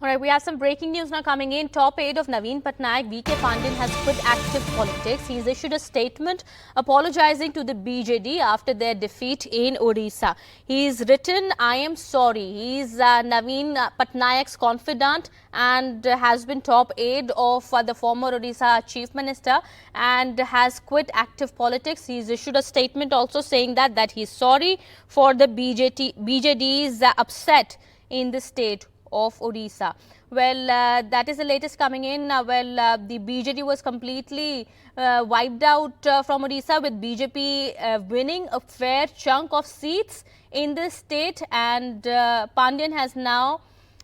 All right, we have some breaking news now coming in. Top aide of Naveen Patnaik, VK Pandian, has quit active politics. He's issued a statement apologizing to the BJD after their defeat in Odisha. He's written, I am sorry. He's Naveen Patnaik's confidant and has been top aide of the former Odisha chief minister and has quit active politics. He's issued a statement also saying that he's sorry for the BJD's upset in the state of Odisha. Well, that is the latest coming in. The BJD was completely wiped out from Odisha, with BJP winning a fair chunk of seats in the state, and Pandian has now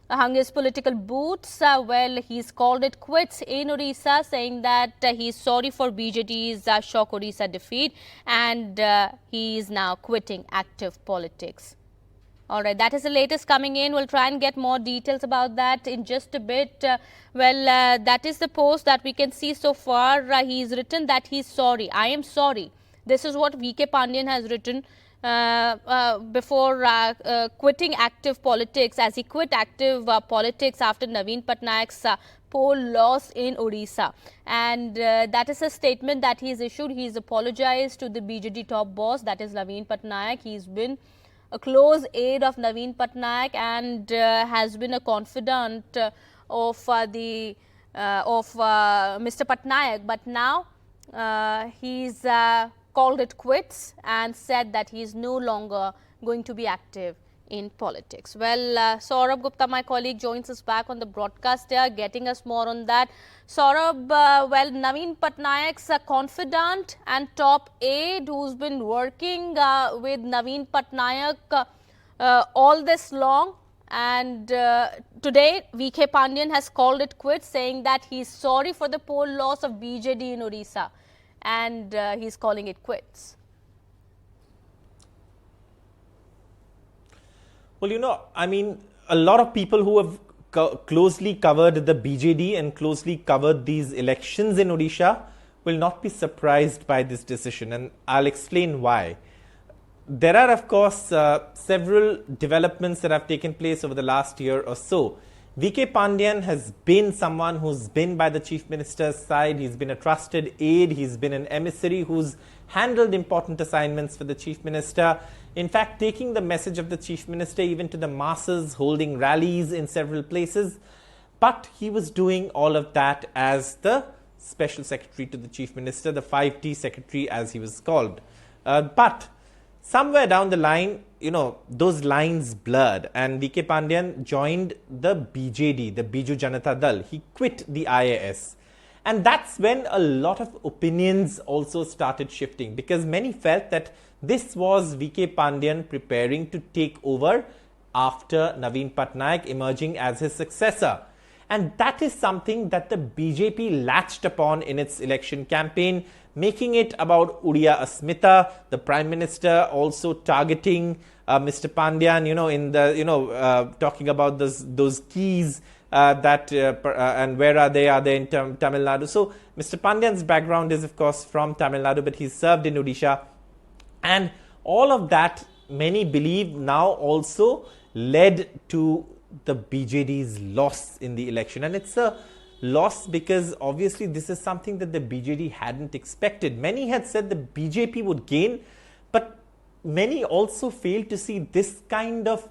hung his political boots. He's called it quits in Odisha, saying that he's sorry for BJD's shock Odisha defeat, and he is now quitting active politics. All right, that is the latest coming in. We'll try and get more details about that in just a bit. That is the post that we can see so far. He's written that he's sorry. I am sorry. This is what VK Pandian has written before quitting active politics, as he quit active politics after Naveen Patnaik's poll loss in Odisha. And that is a statement that he's issued. He's apologized to the BJD top boss, that is Naveen Patnaik. He's been a close aide of Naveen Patnaik and has been a confidant of Mr. Patnaik. But now he's called it quits and said that he is no longer going to be active in politics. Saurabh Gupta, my colleague, joins us back on the broadcast here, getting us more on that. Saurabh, Naveen Patnaik's confidant and top aide who's been working with Naveen Patnaik all this long, and today VK Pandian has called it quits, saying that he's sorry for the poll loss of BJD in Odisha, and he's calling it quits. Well, a lot of people who have closely covered the BJD and closely covered these elections in Odisha will not be surprised by this decision, and I'll explain why. There are, of course, several developments that have taken place over the last year or so. VK Pandian has been someone who's been by the Chief Minister's side. He's been a trusted aide. He's been an emissary who's handled important assignments for the Chief Minister. In fact, taking the message of the Chief Minister even to the masses, holding rallies in several places. But he was doing all of that as the Special Secretary to the Chief Minister, the 5T Secretary as he was called. But somewhere down the line, those lines blurred, and VK Pandian joined the BJD, the Biju Janata Dal. He quit the IAS. And that's when a lot of opinions also started shifting, because many felt that this was VK Pandian preparing to take over after Naveen Patnaik emerging as his successor. And that is something that the BJP latched upon in its election campaign, making it about Uriya Asmita, the Prime Minister also targeting Mr. Pandian, talking about those keys and where are they? Are they in Tamil Nadu? So Mr. Pandian's background is, of course, from Tamil Nadu, but he's served in Odisha. And all of that, many believe, now also led to the BJD's loss in the election. And it's a loss because obviously this is something that the BJD hadn't expected. Many had said the BJP would gain, but many also failed to see this kind of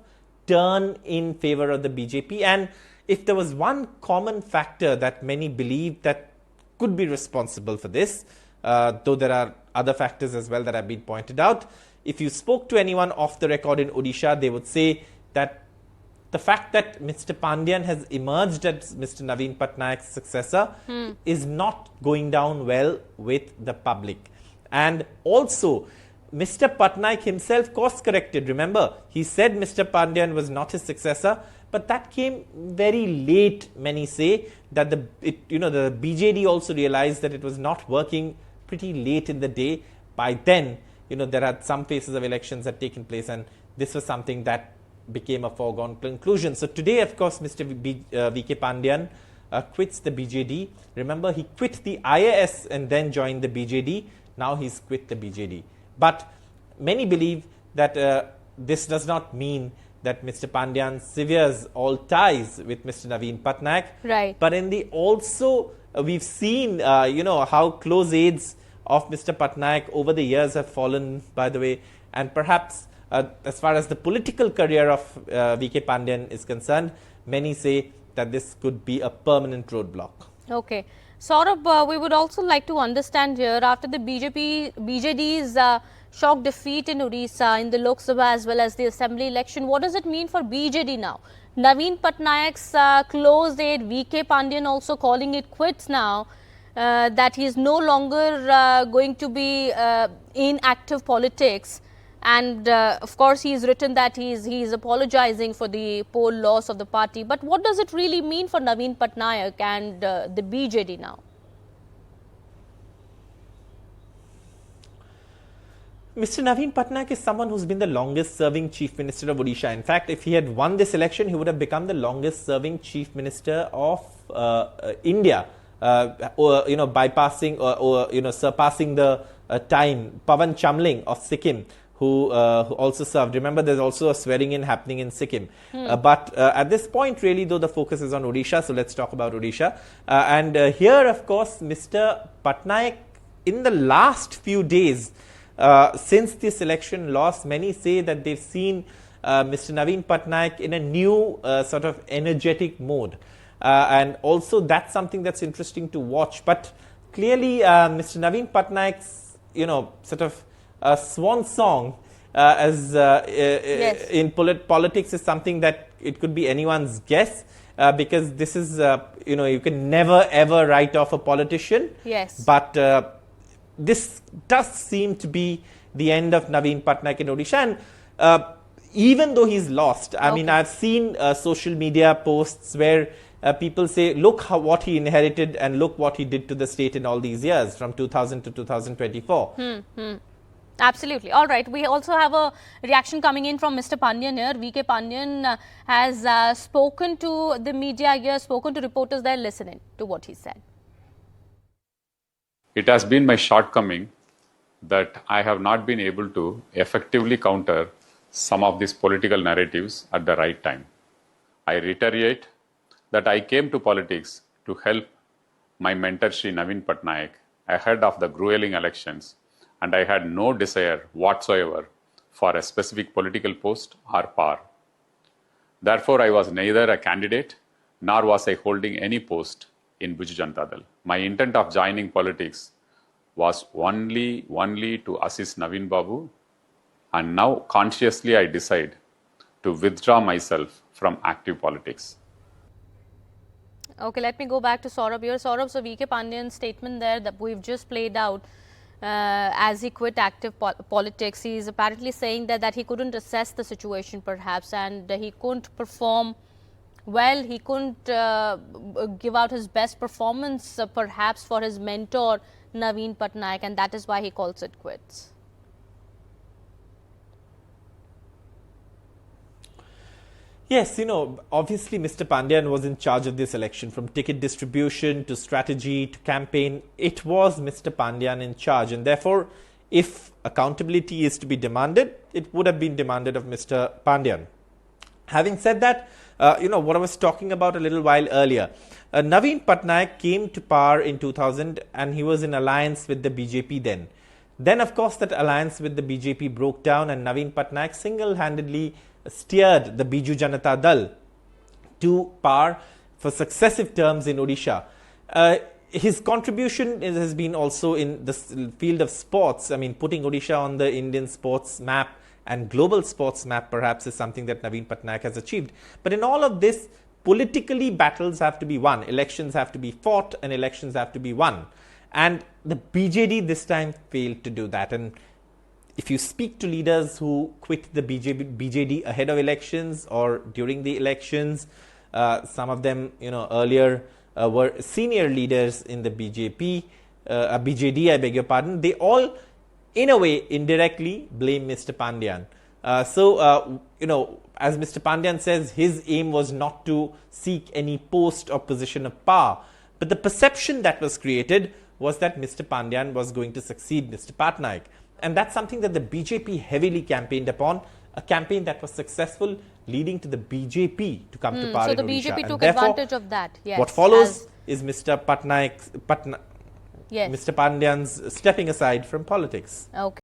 turn in favor of the BJP. And if there was one common factor that many believe that could be responsible for this, though there are other factors as well that have been pointed out, if you spoke to anyone off the record in Odisha, they would say that the fact that Mr. Pandian has emerged as Mr. Naveen Patnaik's successor is not going down well with the public. And also, Mr. Patnaik himself course corrected. Remember, he said Mr. Pandian was not his successor, but that came very late. Many say that the BJD also realized that it was not working pretty late in the day. By then, there had some phases of elections had taken place, and this was something that became a foregone conclusion. So today, of course, Mr. VK Pandian quits the BJD. Remember, he quit the IAS and then joined the BJD. Now he's quit the BJD. But many believe that this does not mean that Mr. Pandian severs all ties with Mr. Naveen Patnaik. Right. But in the also, we've seen, how close aides of Mr. Patnaik over the years have fallen, by the way, and perhaps as far as the political career of VK Pandian is concerned, many say that this could be a permanent roadblock. Okay. Saurabh, we would also like to understand here, after the BJD's shock defeat in Odisha in the Lok Sabha as well as the Assembly election, what does it mean for BJD now? Naveen Patnaik's close aide VK Pandian also calling it quits now, that he is no longer going to be in active politics. And of course, he's written that he's apologizing for the poll loss of the party. But what does it really mean for Naveen Patnaik and the BJD now? Mr. Naveen Patnaik is someone who's been the longest serving Chief Minister of Odisha. In fact, if he had won this election, he would have become the longest serving Chief Minister of India, bypassing or surpassing the time Pawan Chamling of Sikkim, who also served. Remember, there's also a swearing in happening in Sikkim. But at this point, really, though, the focus is on Odisha. So let's talk about Odisha. And here, of course, Mr. Patnaik, in the last few days, since this election loss, many say that they've seen Mr. Naveen Patnaik in a new sort of energetic mode. And also, that's something that's interesting to watch. But clearly, Mr. Naveen Patnaik's, sort of swan song Yes. in politics is something that it could be anyone's guess, because this is, you can never ever write off a politician. Yes. But this does seem to be the end of Naveen Patnaik in Odisha. And even though he's lost, I mean, I've seen social media posts where people say, look what he inherited and look what he did to the state in all these years from 2000 to 2024. Absolutely. All right. We also have a reaction coming in from Mr. Pandian here. VK Pandian has spoken to the media here, spoken to reporters there. Listening to what he said. It has been my shortcoming that I have not been able to effectively counter some of these political narratives at the right time. I reiterate that I came to politics to help my mentor Shri Naveen Patnaik ahead of the grueling elections, and I had no desire whatsoever for a specific political post or power. Therefore, I was neither a candidate nor was I holding any post in Biju Janata Dal. My intent of joining politics was only to assist Naveen Babu, and now consciously I decide to withdraw myself from active politics. Okay, let me go back to Saurabh here. Saurabh, so VK Pandian's statement there that we've just played out as he quit active politics. He's apparently saying that he couldn't assess the situation perhaps, and he couldn't perform well. He couldn't give out his best performance perhaps for his mentor Naveen Patnaik, and that is why he calls it quits. Yes, obviously Mr. Pandian was in charge of this election, from ticket distribution to strategy to campaign. It was Mr. Pandian in charge, and therefore, if accountability is to be demanded, it would have been demanded of Mr. Pandian. Having said that, what I was talking about a little while earlier, Naveen Patnaik came to power in 2000 and he was in alliance with the BJP then. Then, of course, that alliance with the BJP broke down and Naveen Patnaik single-handedly steered the Biju Janata Dal to power for successive terms in Odisha. His contribution has been also in the field of sports. I mean, putting Odisha on the Indian sports map and global sports map perhaps is something that Naveen Patnaik has achieved. But in all of this, politically battles have to be won, elections have to be fought and elections have to be won. And the BJD this time failed to do that. And if you speak to leaders who quit the BJD ahead of elections or during the elections, some of them, earlier were senior leaders in the BJD, I beg your pardon, they all, in a way, indirectly blame Mr. Pandian. As Mr. Pandian says, his aim was not to seek any post or position of power. But the perception that was created was that Mr. Pandian was going to succeed Mr. Patnaik. And that's something that the BJP heavily campaigned upon, a campaign that was successful leading to the BJP to come to power So in the Odisha. BJP And took therefore, advantage of that. Yes. what follows as- is Mr. Yes. Mr. Pandian's stepping aside from politics. Okay.